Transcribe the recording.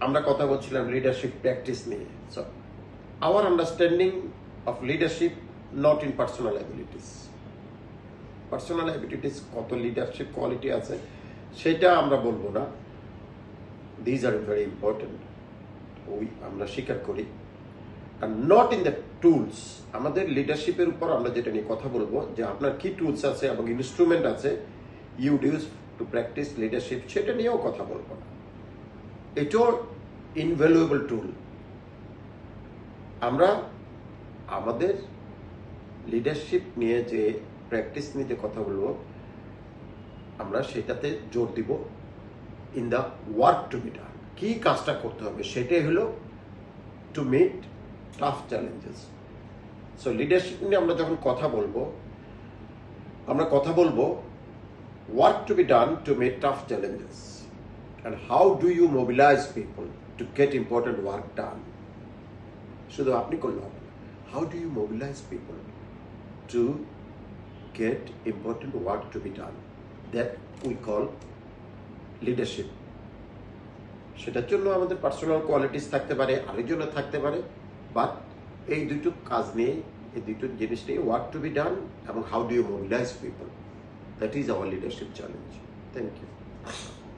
আমরা কথা বলছিলাম লিডারশিপ প্র্যাকটিস নিয়ে। So our understanding of leadership not in personal abilities. Personal abilities কত লিডারশিপ কোয়ালিটি আছে সেটা আমরা বলবো না। দিজ আর ভেরি ইম্পর্টেন্ট, আমরা স্বীকার করি। Are not in the tools. আমাদের লিডারশিপের উপর আমরা যেটা নিয়ে কথা বলবো, যে আপনার কি টুলস আছে এবং ইনস্ট্রুমেন্ট আছে you use to practice leadership, সেটা নিয়েও কথা বলবো না। এটাও ইনভ্যালুয়েবল টুল। আমরা আমাদের লিডারশিপ নিয়ে যে প্র্যাকটিস নিয়ে যে কথা বলবো, আমরা সেটাতে জোর দিব in the work to be done. কি কাজটা করতে হবে সেটাই হলো to meet tough challenges. So leadership নিয়ে আমরা যখন কথা বলবো, আমরা কথা বলবো work to be done to meet tough challenges and how do you mobilize people to get important work done. শুধু আপনি করলে হবে না, how do you mobilize people to get important work to be done, that we call leadership. সেটার জন্য আমাদের personal qualities থাকতে পারে, আরেকজনের থাকতে পারে, বাট এই দুটো কাজ নিয়ে, এই দুটো জিনিস নিয়ে ওয়ার্ক টু বি ডান এবং how do you mobilize people, that is our leadership challenge. Thank you.